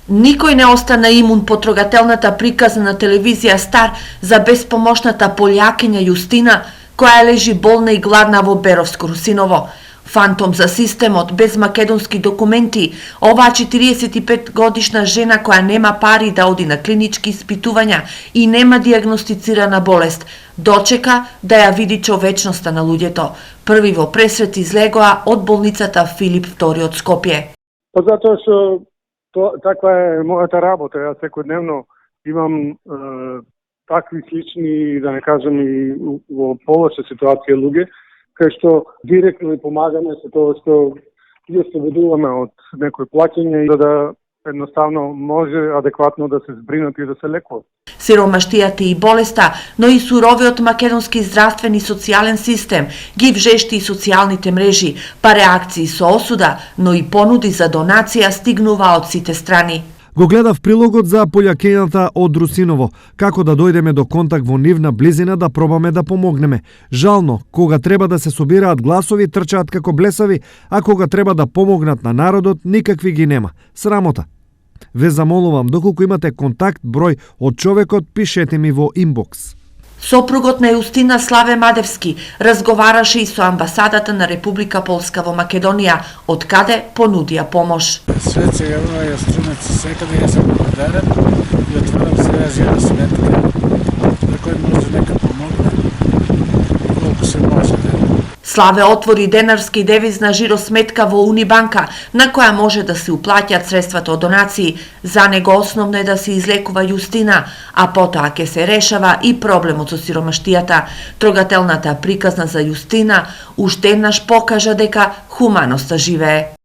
Никој не остана имун по трогателната приказна на телевизија Стар за беспомошната полјакиња Јустина, која лежи болна и гладна во Беровско Русиново. Фантом за системот, без македонски документи, оваа 45 годишна жена која нема пари да оди на клинички испитувања и нема дијагностицирана болест, дочека да ја види човечноста на луѓето. Први во пресвет излегоа од болницата Филип II од Скопје. Па затоа што таква е мојата работа. Јас секојдневно имам такви слични, да не кажам и во полоша ситуација луѓе, кај што директно и помагаме со тоа што ги ослободуваме од некои плаќања за да едноставно може адекватно да се збринат и да се лекуват. Сиромаштијата и болеста, но и суровиот македонски здравствен и социјален систем ги вжешти и социјалните мрежи, па реакции со осуда, но и понуди за донација стигнува од сите страни. Го гледав прилогот за полјакињата од Русиново, како да дојдеме до контакт во нивна близина да пробаме да помогнеме. Жално, кога треба да се собираат гласови, трчаат како блесави, а кога треба да помогнат на народот, никакви ги нема. Срамота. Ве замолувам, доколку имате контакт број од човекот, пишете ми во инбокс. Сопругот на Јустина, Славе Мадевски, разговараше и со амбасадата на Република Полска во Македонија, од каде понудија помош. Свет се јавува јаструнаци секаде, јас сум благодарен и отварам сега жена сметка, на кој може нека помогне, колку се може. Славе отвори денарска и девизна жиросметка во Унибанка, на која може да се уплаќаат средствата од донации. За него основно е да се излекува Јустина, а потоа ќе се решава и проблемот со сиромаштијата. Трогателната приказна за Јустина уште еднаш покажа дека хуманоста живее.